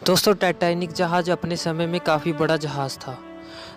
दोस्तों टाइटैनिक जहाज़ अपने समय में काफ़ी बड़ा जहाज़ था।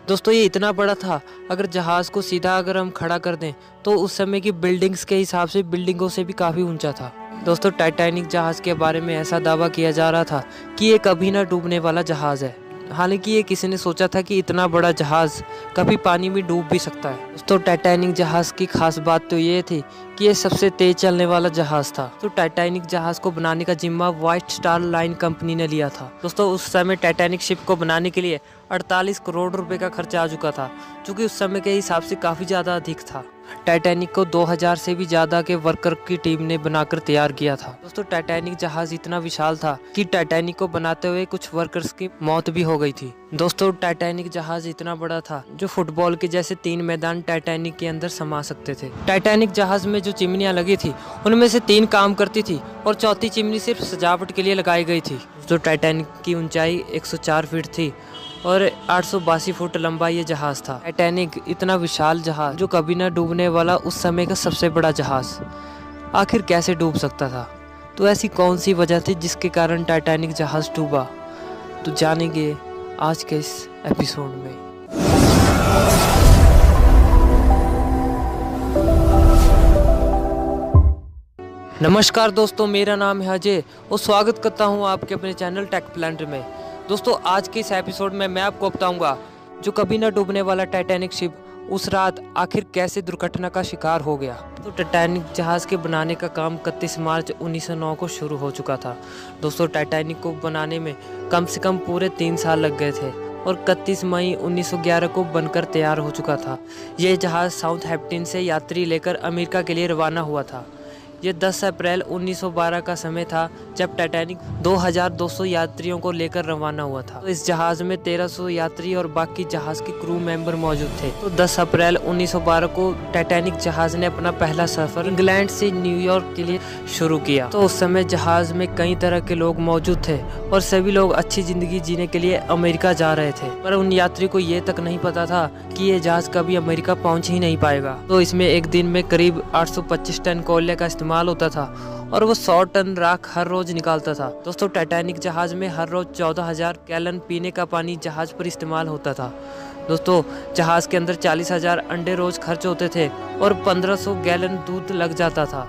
दोस्तों ये इतना बड़ा था, अगर जहाज़ को सीधा अगर हम खड़ा कर दें तो उस समय की बिल्डिंग्स के हिसाब से बिल्डिंगों से भी काफ़ी ऊंचा था। दोस्तों टाइटैनिक जहाज़ के बारे में ऐसा दावा किया जा रहा था कि ये कभी ना डूबने वाला जहाज़ है। हालांकि ये किसी ने सोचा था कि इतना बड़ा जहाज़ कभी पानी में डूब भी सकता है। दोस्तों टाइटैनिक जहाज़ की खास बात तो ये थी कि ये सबसे तेज चलने वाला जहाज़ था। तो टाइटैनिक जहाज़ को बनाने का जिम्मा व्हाइट स्टार लाइन कंपनी ने लिया था। दोस्तों उस समय टाइटैनिक शिप को बनाने के लिए 48 करोड़ रुपए का खर्चा आ चुका था, जो कि उस समय के हिसाब से काफ़ी ज़्यादा अधिक था। टाइटैनिक को 2000 से भी ज़्यादा के वर्कर की टीम ने बनाकर तैयार किया था। दोस्तों टाइटैनिक जहाज़ इतना विशाल था कि टाइटैनिक को बनाते हुए कुछ वर्कर्स की मौत भी हो गई थी। दोस्तों टाइटैनिक जहाज़ इतना बड़ा था जो फुटबॉल के जैसे 3 मैदान टाइटैनिक के अंदर समा सकते थे। टाइटैनिक जहाज़ में जो चिमनियाँ लगी थी उनमें से 3 काम करती थी और चौथी चिमनी सिर्फ सजावट के लिए लगाई गई थी। जो टाइटैनिक की ऊंचाई 104 फीट थी और 882 फुट लंबा ये जहाज़ था। टाइटैनिक इतना विशाल जहाज़ जो कभी ना डूबने वाला उस समय का सबसे बड़ा जहाज़ आखिर कैसे डूब सकता था? तो ऐसी कौन सी वजह थी जिसके कारण टाइटैनिक जहाज़ डूबा? तो जानेंगे आज के इस एपिसोड में। नमस्कार दोस्तों, मेरा नाम है अजय और स्वागत करता हूं आपके अपने चैनल टेक प्लैनेट में। दोस्तों आज के इस एपिसोड में मैं आपको बताऊंगा जो कभी ना डूबने वाला टाइटैनिक शिप उस रात आखिर कैसे दुर्घटना का शिकार हो गया। तो टाइटैनिक जहाज़ के बनाने का काम 31 मार्च 1909 को शुरू हो चुका था। दोस्तों टाइटैनिक को बनाने में कम से कम पूरे 3 साल लग गए थे और 31 मई 1911 को बनकर तैयार हो चुका था। यह जहाज़ साउथहैम्पटन से यात्री लेकर अमेरिका के लिए रवाना हुआ था। ये 10 अप्रैल 1912 का समय था जब टाइटैनिक 2200 यात्रियों को लेकर रवाना हुआ था। तो इस जहाज़ में 1300 यात्री और बाकी जहाज़ के क्रू मेंबर मौजूद थे। तो 10 अप्रैल 1912 को टाइटैनिक जहाज़ ने अपना पहला सफ़र इंग्लैंड से न्यूयॉर्क के लिए शुरू किया। तो उस समय जहाज़ में कई तरह के लोग मौजूद थे और सभी लोग अच्छी ज़िंदगी जीने के लिए अमेरिका जा रहे थे, पर उन यात्री को ये तक नहीं पता था कि ये जहाज़ कभी अमेरिका पहुँच ही नहीं पाएगा। तो इसमें एक दिन में करीब 825 टन कोयले का इस्तेमाल होता था और वो 100 टन राख हर रोज निकालता था। दोस्तों टाइटैनिक जहाज में हर रोज 14,000 गैलन पीने का पानी जहाज पर इस्तेमाल होता था। दोस्तों जहाज के अंदर 40,000 अंडे रोज खर्च होते थे और 1500 गैलन दूध लग जाता था।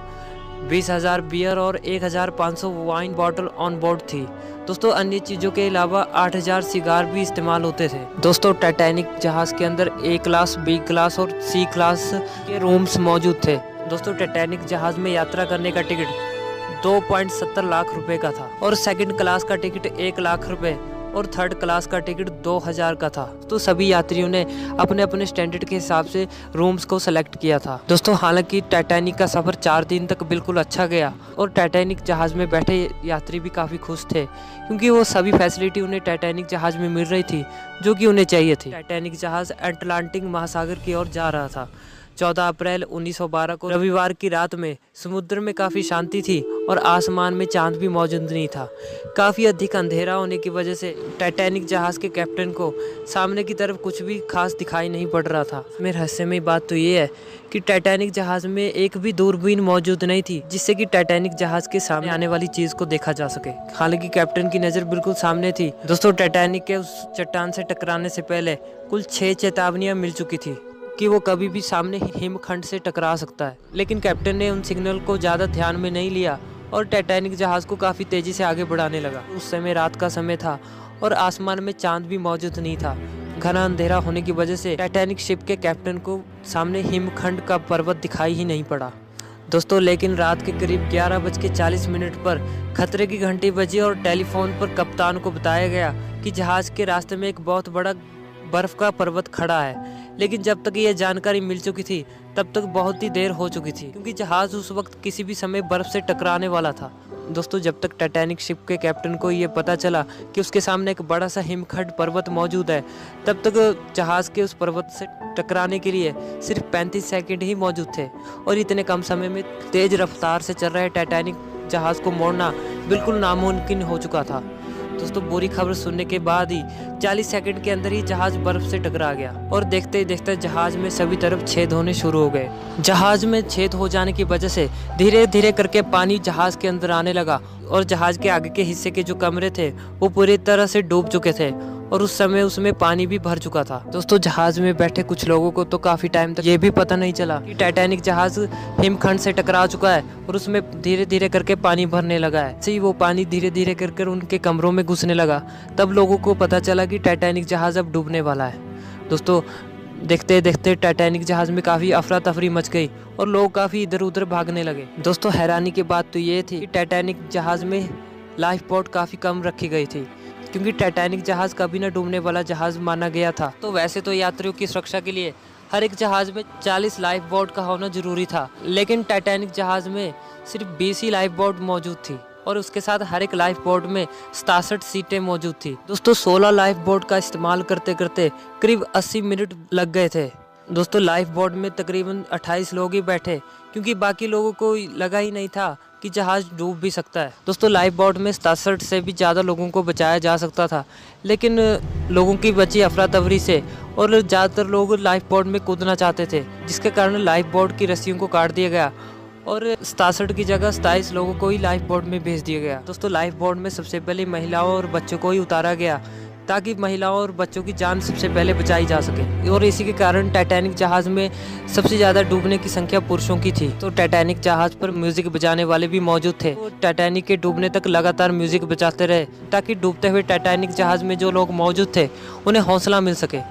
20,000 बियर और 1,500 वाइन बॉटल ऑन बोर्ड थी। दोस्तों अन्य चीज़ों के अलावा 8,000 सिगार भी इस्तेमाल होते थे। दोस्तों टाइटैनिक जहाज के अंदर ए क्लास, बी क्लास और सी क्लास के रूम्स मौजूद थे। दोस्तों टाइटैनिक जहाज में यात्रा करने का टिकट 2.70 लाख रुपए का था और सेकंड क्लास का टिकट 1 लाख रुपए और थर्ड क्लास का टिकट 2,000 का था। तो सभी यात्रियों ने अपने अपने स्टैंडर्ड के हिसाब से रूम्स को सेलेक्ट किया था। दोस्तों हालांकि टाइटैनिक का सफ़र 4 दिन तक बिल्कुल अच्छा गया और टाइटैनिक जहाज़ में बैठे यात्री भी काफ़ी खुश थे, क्योंकि वो सभी फैसिलिटी उन्हें टाइटैनिक जहाज़ में मिल रही थी जो कि उन्हें चाहिए थी। टाइटैनिक जहाज़ अटलांटिक महासागर की ओर जा रहा था। 14 अप्रैल 1912 को रविवार की रात में समुद्र में काफ़ी शांति थी और आसमान में चांद भी मौजूद नहीं था। काफ़ी अधिक अंधेरा होने की वजह से टाइटैनिक जहाज़ के कैप्टन को सामने की तरफ कुछ भी खास दिखाई नहीं पड़ रहा था। इसमें रहस्यमय बात तो ये है कि टाइटैनिक जहाज़ में एक भी दूरबीन मौजूद नहीं थी जिससे कि टाइटैनिक जहाज़ के सामने आने वाली चीज़ को देखा जा सके। हालांकि कैप्टन की नज़र बिल्कुल सामने थी। दोस्तों टाइटैनिक के उस चट्टान से टकराने से पहले कुल 6 चेतावनियाँ मिल चुकी थी कि वो कभी भी सामने हिमखंड से टकरा सकता है, लेकिन कैप्टन ने उन सिग्नल को ज़्यादा ध्यान में नहीं लिया और टाइटैनिक जहाज़ को काफ़ी तेज़ी से आगे बढ़ाने लगा। उस समय रात का समय था और आसमान में चांद भी मौजूद नहीं था। घना अंधेरा होने की वजह से टाइटैनिक शिप के कैप्टन को सामने हिमखंड का पर्वत दिखाई ही नहीं पड़ा। दोस्तों लेकिन रात के करीब 11:40 पर खतरे की घंटी बजी और टेलीफोन पर कप्तान को बताया गया कि जहाज़ के रास्ते में एक बहुत बड़ा बर्फ का पर्वत खड़ा है। लेकिन जब तक यह जानकारी मिल चुकी थी तब तक बहुत ही देर हो चुकी थी, क्योंकि जहाज़ उस वक्त किसी भी समय बर्फ से टकराने वाला था। दोस्तों जब तक टाइटैनिक शिप के कैप्टन को ये पता चला कि उसके सामने एक बड़ा सा हिमखंड पर्वत मौजूद है, तब तक जहाज़ के उस पर्वत से टकराने के लिए सिर्फ 35 सेकंड ही मौजूद थे और इतने कम समय में तेज़ रफ्तार से चल रहे टाइटैनिक जहाज़ को मोड़ना बिल्कुल नामुमकिन हो चुका था। दोस्तों बुरी खबर सुनने के बाद ही 40 सेकंड के अंदर ही जहाज बर्फ से टकरा गया और देखते ही देखते जहाज में सभी तरफ छेद होने शुरू हो गए। जहाज में छेद हो जाने की वजह से धीरे धीरे करके पानी जहाज के अंदर आने लगा और जहाज के आगे के हिस्से के जो कमरे थे वो पूरी तरह से डूब चुके थे और उस समय उसमें पानी भी भर चुका था। दोस्तों जहाज में बैठे कुछ लोगों को तो काफी टाइम तक ये भी पता नहीं चला कि टाइटैनिक जहाज हिमखंड से टकरा चुका है और उसमें धीरे धीरे करके पानी भरने लगा है। ऐसे ही वो पानी धीरे धीरे कर उनके कमरों में घुसने लगा, तब लोगों को पता चला कि टाइटैनिक जहाज अब डूबने वाला है। दोस्तों देखते देखते टाइटैनिक जहाज में काफ़ी अफरा तफरी मच गई और लोग काफ़ी इधर उधर भागने लगे। दोस्तों हैरानी की बात तो ये थी कि टाइटैनिक जहाज में लाइफ बोट काफ़ी कम रखी गई थी, क्योंकि टाइटैनिक जहाज कभी न डूबने वाला जहाज माना गया था। तो वैसे तो यात्रियों की सुरक्षा के लिए हर एक जहाज में 40 लाइफ बोट का होना जरूरी था, लेकिन टाइटैनिक जहाज में सिर्फ 20 ही लाइफ बोट मौजूद थी और उसके साथ हर एक लाइफ बोट में 67 सीटें मौजूद थी। दोस्तों 16 लाइफ बोट का इस्तेमाल करते करते करीब 80 मिनट लग गए थे। दोस्तों लाइफ बोट में तकरीबन 28 लोग ही बैठे, क्योंकि बाकी लोगों को लगा ही नहीं था कि जहाज डूब भी सकता है। दोस्तों लाइफ बोट में 67 से भी ज़्यादा लोगों को बचाया जा सकता था, लेकिन लोगों की बची अफरा तफरी से और ज़्यादातर लोग लाइफ बोट में कूदना चाहते थे, जिसके कारण लाइफ बोट की रस्सियों को काट दिया गया और 67 की जगह 27 लोगों को ही लाइफ बोट में भेज दिया गया। दोस्तों लाइफ बोट में सबसे पहले महिलाओं और बच्चों को ही उतारा गया, ताकि महिलाओं और बच्चों की जान सबसे पहले बचाई जा सके, और इसी के कारण टाइटैनिक जहाज में सबसे ज़्यादा डूबने की संख्या पुरुषों की थी। तो टाइटैनिक जहाज पर म्यूजिक बजाने वाले भी मौजूद थे। तो टाइटैनिक के डूबने तक लगातार म्यूजिक बजाते रहे, ताकि डूबते हुए टाइटैनिक जहाज में जो लोग मौजूद थे उन्हें हौसला मिल सके।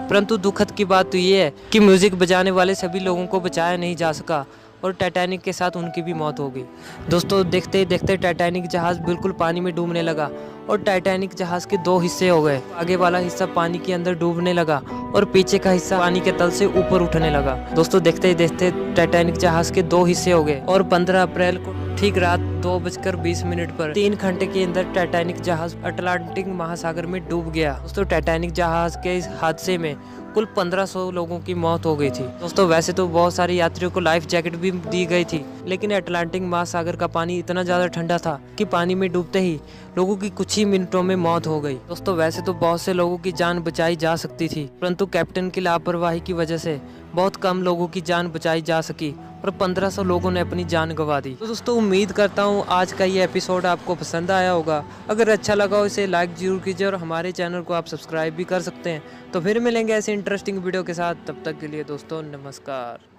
परंतु दुखद की बात तो ये है कि म्यूजिक बजाने वाले सभी लोगों को बचाया नहीं जा सका और टाइटैनिक के साथ उनकी भी मौत हो गई। दोस्तों देखते देखते टाइटैनिक जहाज बिल्कुल पानी में डूबने लगा और टाइटैनिक जहाज के 2 हिस्से हो गए। आगे वाला हिस्सा पानी के अंदर डूबने लगा और पीछे का हिस्सा पानी के तल से ऊपर उठने लगा। दोस्तों देखते देखते टाइटैनिक जहाज के 2 हिस्से हो गए और 15 अप्रैल को ठीक रात 2:20 पर 3 घंटे के अंदर टाइटैनिक जहाज अटलांटिक महासागर में डूब गया। दोस्तों टाइटैनिक जहाज के इस हादसे में कुल 1500 लोगों की मौत हो गई थी। दोस्तों वैसे तो बहुत सारे यात्रियों को लाइफ जैकेट भी दी गई थी, लेकिन अटलांटिक महासागर का पानी इतना ज़्यादा ठंडा था कि पानी में डूबते ही लोगों की कुछ ही मिनटों में मौत हो गई। दोस्तों वैसे तो बहुत से लोगों की जान बचाई जा सकती थी, परंतु कैप्टन की लापरवाही की वजह से बहुत कम लोगों की जान बचाई जा सकी और 1500 लोगों ने अपनी जान गंवा दी। तो दोस्तों उम्मीद करता हूँ आज का ये एपिसोड आपको पसंद आया होगा। अगर अच्छा लगा हो इसे लाइक जरूर कीजिए और हमारे चैनल को आप सब्सक्राइब भी कर सकते हैं। तो फिर मिलेंगे ऐसे इंटरेस्टिंग वीडियो के साथ, तब तक के लिए दोस्तों नमस्कार।